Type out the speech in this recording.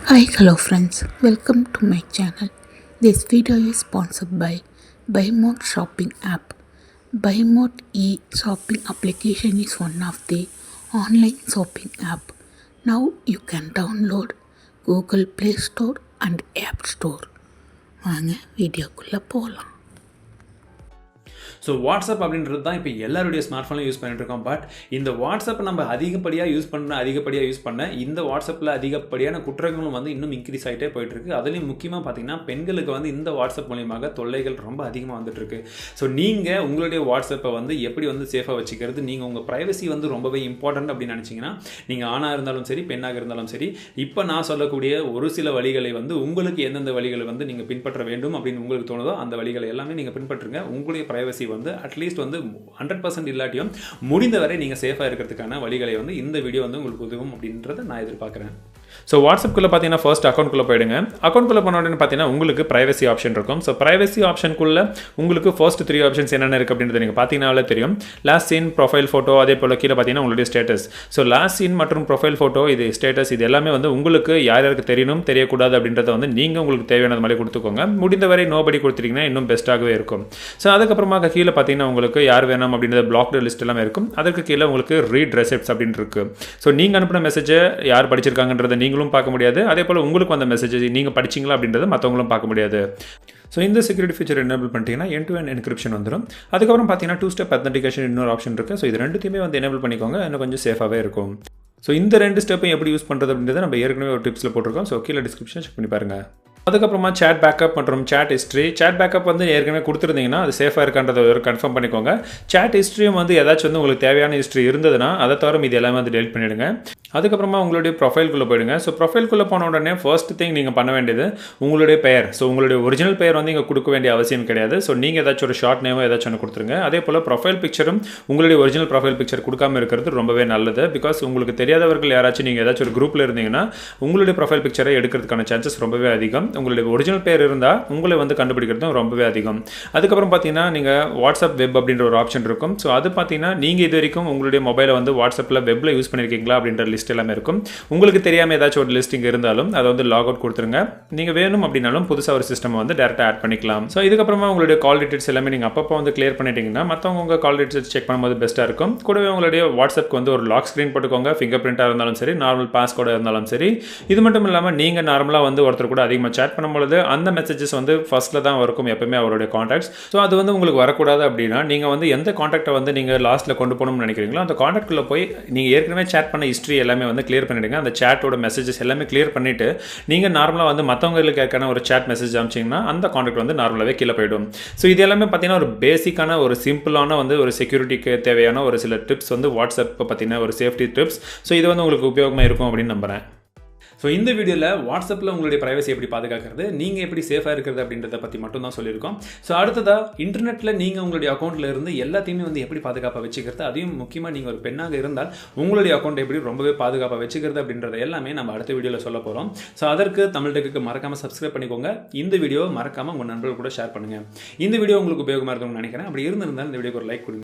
Hi, hello friends, welcome to my channel. This video is sponsored by BuyMode shopping app. BuyMode e-shopping application is one of the online shopping app. Now you can download Google Play Store and App Store. வாங்க வீடியோக்குள்ளே போகலாம். So WhatsApp அப்படின்றது தான் இப்போ எல்லாருடைய smart ஃபோனில் use பண்ணிட்டு இருக்கோம். பட் இந்த வாட்ஸ்அப் நம்ம அதிகப்படியாக யூஸ் பண்ண இந்த வாட்ஸ்அப்பில் அதிகப்படியான குற்றங்களும் வந்து இன்னும் இன்க்ரீஸ் ஆகிட்டே போயிட்டுருக்கு. அதுலேயும் முக்கியமாக பார்த்தீங்கன்னா பெண்களுக்கு வந்து இந்த வாட்ஸ்அப் மூலியமாக தொல்லைகள் ரொம்ப அதிகமாக வந்துட்டுருக்கு. ஸோ நீங்கள் உங்களுடைய வாட்ஸ்அப்பை வந்து எப்படி வந்து சேஃபாக வச்சுக்கிறது, நீங்கள் உங்கள் ப்ரைவசி வந்து ரொம்பவே இம்பார்ட்டன்ட் அப்படின்னு நினச்சிங்கன்னா நீங்கள் ஆணாக இருந்தாலும் சரி பெண்ணாக இருந்தாலும் சரி, இப்போ நான் சொல்லக்கூடிய ஒரு சில வழிகளை வந்து உங்களுக்கு எந்தெந்த வழிகளை வந்து நீங்கள் பின்பற்ற வேண்டும் அப்படின்னு உங்களுக்கு தோணுதோ அந்த வழிகளை எல்லாமே நீங்கள் பின்பற்றுங்க. உங்களுடைய ப்ரைவசி வந்து அட்லீஸ்ட் வந்து 100% இல்லாட்டியும் முடிந்தவரை நீங்கள் சேஃபாக இருக்கிறதுக்கான வழிகளை வந்து இந்த வீடியோ வந்து உங்களுக்கு உதவும் அப்படின்றத நான் எதிர்பார்க்குறேன். ஸோ வாட்ஸ்அப்குள்ளே பார்த்தீங்கன்னா ஃபர்ஸ்ட் அக்கௌண்ட்குள்ளே போயிடுங்க. அக்கௌண்ட்குள்ளே போன உடனே பார்த்தீங்கன்னா உங்களுக்கு ப்ரைவசி ஆப்ஷன் இருக்கும். ஸோ ப்ரைவசி ஆப்ஷனுக்குள்ளே உங்களுக்கு ஃபர்ஸ்ட் 3 ஆப்ஷன்ஸ் என்னென்ன இருக்குது அப்படின்றது நீங்கள் பார்த்தீங்கன்னாலே தெரியும். லாஸ்ட் சீன், ப்ரொஃபைல் ஃபோட்டோ, அதே போல் கீழே பார்த்தீங்கன்னா உங்களுடைய ஸ்டேட்டஸ். ஸோ லாஸ்ட் சீன் மற்றும் ப்ரொஃபைல் ஃபோட்டோ, இது ஸ்டேட்டஸ், இது எல்லாமே வந்து உங்களுக்கு யார் யாருக்கு தெரியணும் தெரியக்கூடாது அப்படின்றத வந்து நீங்கள் உங்களுக்கு தேவையானது மாதிரி கொடுத்துக்கோங்க. முடிந்தவரை நோபடி கொடுத்துட்டீங்கன்னா இன்னும் பெஸ்ட்டாகவே இருக்கும். ஸோ அதுக்கப்புறமா கீழே பார்த்தீங்கன்னா உங்களுக்கு யார் வேணும் அப்படின்ற பிளாக்டு லிஸ்ட் எல்லாமே இருக்கும். அதற்கு கீழே உங்களுக்கு ரீட் ரெசிப்ட்ஸ் அப்படின்னு இருக்கு. ஸோ நீங்கள் அனுப்பின மெசேஜை யார் படிச்சிருக்காங்கன்றதை நீங்களும் பார்க்க முடியாது. அதே போல் உங்களுக்கு வந்த மெசேஜ் நீங்கள் படிச்சிங்களா அப்படின்றத மற்றவங்களும் பார்க்க முடியாது. ஸோ இந்த செக்யூரிட்டி ஃபீச்சர் எனேபிள் பண்ணிட்டீங்கன்னா end-to-end என்கிரிப்ஷன் வந்துடும். அதுக்கப்புறம் பார்த்தீங்கன்னா 2-step authentication இன்னொரு ஆப்ஷன் இருக்குது. ஸோ இது ரெண்டுத்தையுமே வந்து எனேபிள் பண்ணிக்கோங்க, இன்னும் கொஞ்சம் சேஃபாகவே இருக்கும். ஸோ இந்த 2 ஸ்டெப்பையும் எப்படி யூஸ் பண்ணுறது அப்படின்றத நம்ம ஏற்கனவே ஒரு டிப்ஸில் போட்டிருக்கோம். ஸோ கீழே டிஸ்கிரிப்ஷன் செக் பண்ணி பாருங்கள். அதுக்கப்புறமா சேட் பேக்கப் மற்றும் சேட் ஹிஸ்ட்ரி. சேட் பேக்கப் வந்து ஏற்கனவே கொடுத்துருந்தீங்கன்னா அது சேஃபாக இருக்கான்றதை ஒரு கன்ஃபார்ம் பண்ணிக்கோங்க. சேட் ஹிஸ்ட்ரியும் வந்து ஏதாச்சும் வந்து உங்களுக்கு தேவையான ஹிஸ்ட்ரி இருந்ததுன்னா அதை தவிர இது எல்லாமே வந்து டெலிட் பண்ணிவிடுங்க. அதுக்கப்புறமா உங்களுடைய ப்ரொஃபைல்குள்ளே போயிடுங்க. ஸோ ப்ரொஃபைல்குள்ளே போன உடனே ஃபர்ஸ்ட் திங் நீங்கள் பண்ண வேண்டியது உங்களுடைய பெயர். ஸோ உங்களுடைய ஒரிஜினல் பெயர் வந்து இங்கே கொடுக்க வேண்டிய அவசியம் கிடையாது. ஸோ நீங்கள் ஏதாச்சும் ஒரு ஷார்ட் நேமோ ஏதாச்சும் ஒன்று கொடுத்துருங்க. அதே போல் ப்ரொஃபைல் பிக்சரும் உங்களுடைய ஒரிஜினல் ப்ரொஃபைல் பிக்சர் கொடுக்காம இருக்கிறது ரொம்பவே நல்லது. பிகாஸ் உங்களுக்கு தெரியாதவர்கள் யாராச்சும் நீங்கள் ஏதாச்சும் ஒரு குரூப்பில் இருந்தீங்கன்னா உங்களுடைய ப்ரொஃபைல் பிக்சரை எடுக்கிறதுக்கான சான்சஸ் ரொம்பவே அதிகம். உங்களுடைய ஒரிஜினல் பேர் இருந்தால் உங்களை வந்து கண்டுபிடிக்கிறதும் ரொம்பவே அதிகம். அதுக்கப்புறம் பார்த்தீங்கன்னா நீங்கள் வாட்ஸ்அப் வெப் அப்படின்ற ஒரு ஆப்ஷன் இருக்கும். ஸோ அது பார்த்தீங்கன்னா நீங்கள் இது வரைக்கும் உங்களுடைய மொபைலை வந்து வாட்ஸ்அப்பில் வெப்பில் யூஸ் பண்ணியிருக்கீங்களா அப்படின்ற லிஸ்ட் எல்லாமே இருக்கும். உங்களுக்கு தெரியாமல் ஏதாச்சும் ஒரு லிஸ்ட் இங்கே இருந்தாலும் அதை வந்து லாக் அவுட் கொடுத்துருங்க. நீங்கள் வேணும் அப்படின்னாலும் புதுசாக ஒரு சிஸ்டம் வந்து டேரெக்டாக ஆட் பண்ணிக்கலாம். ஸோ இதுக்கப்புறமா உங்களுடைய கால் டீட்டெயில்ஸ் எல்லாமே நீங்கள் அப்பப்போ வந்து கிளியர் பண்ணிட்டீங்கன்னா மற்றவங்க உங்கள் கால் டீட்டெயில்ஸ் செக் பண்ணும்போது பெஸ்ட்டாக இருக்கும். கூடவே உங்களுடைய வாட்ஸ்அப்க்கு வந்து ஒரு லாக் ஸ்க்ரீன் போட்டுக்கோங்க. ஃபிங்கர் பிரிண்ட்டாக இருந்தாலும் சரி, நார்மல் பாஸ்கோடாக இருந்தாலும் சரி. இது மட்டும் இல்லாமல் நீங்கள் நார்மலாக வந்து ஒருத்தர் கூட அதிகமாக சேட் பண்ணும்பொழுது அந்த மெசேஜஸ் வந்து ஃபர்ஸ்ட்டில் தான் இருக்கும் எப்பவுமே அவருடைய காண்டாக்ட்ஸ். ஸோ அது வந்து உங்களுக்கு வரக்கூடாது அப்படின்னா நீங்கள் வந்து எந்த காண்டாக்டை வந்து நீங்கள் லாஸ்ட்டில் கொண்டு போகணும்னு நினைக்கிறீங்களோ அந்த காண்டாக்டில் போய் நீங்கள் ஏற்கனவே சேட் பண்ண ஹிஸ்ட்ரி எல்லாமே வந்து கிளியர் பண்ணிவிடுங்க. அந்த சேட்டோட மெசேஜஸ் எல்லாமே கிளியர் பண்ணிவிட்டு நீங்கள் நார்மலாக வந்து மற்றவங்களுக்கு ஏற்கான ஒரு சேட் மெசேஜ் அனுப்பிச்சிங்கன்னா அந்த காண்டாக்ட் வந்து நார்மலாகவே கீழே போயிடும். ஸோ இது எல்லாமே பார்த்தீங்கன்னா ஒரு பேசிக்கான ஒரு சிம்பிளான வந்து ஒரு செக்யூரிட்டிக்கு தேவையான ஒரு சில டிப்ஸ் வந்து வாட்ஸ்அப்பை பார்த்தீங்கன்னா ஒரு சேஃப்டி டிப்ஸ். ஸோ இது வந்து உங்களுக்கு உபயோகமாக இருக்கும் அப்படின்னு நம்புகிறேன். ஸோ இந்த வீடியோவில் வாட்ஸ்அப்பில் உங்களுடைய ப்ரைவசி எப்படி பாதுகாக்கிறது, நீங்கள் எப்படி சேஃபாக இருக்கிறது அப்படின்றத பற்றி மட்டும் தான் சொல்லியிருக்கோம். ஸோ அடுத்ததாக இன்டர்நெட்டில் நீங்கள் உங்களுடைய அக்கௌண்ட்டில் இருந்து எல்லாத்தையுமே வந்து எப்படி பாதுகாப்பாக வச்சுக்கிறது, அதையும் முக்கியமாக நீங்கள் ஒரு பெண்ணாக இருந்தால் உங்களுடைய அக்கௌண்ட் எப்படி ரொம்பவே பாதுகாப்பாக வச்சுக்கிறது அப்படின்றத எல்லாமே நம்ம அடுத்த வீடியோவில் சொல்ல போகிறோம். ஸோ அதற்கு தமிழ் டெக்குக்கு மறக்காமல் சப்ஸ்கிரைப் பண்ணிக்கோங்க. இந்த வீடியோ மறக்காமல் உங்கள் நண்பர்கள் கூட ஷேர் பண்ணுங்கள். இந்த வீடியோ உங்களுக்கு உபயோகமாக இருக்கும்னு நினைக்கிறேன். அப்படி இருந்திருந்தால் இந்த வீடியோக்கு ஒரு லைக் கொடுங்க.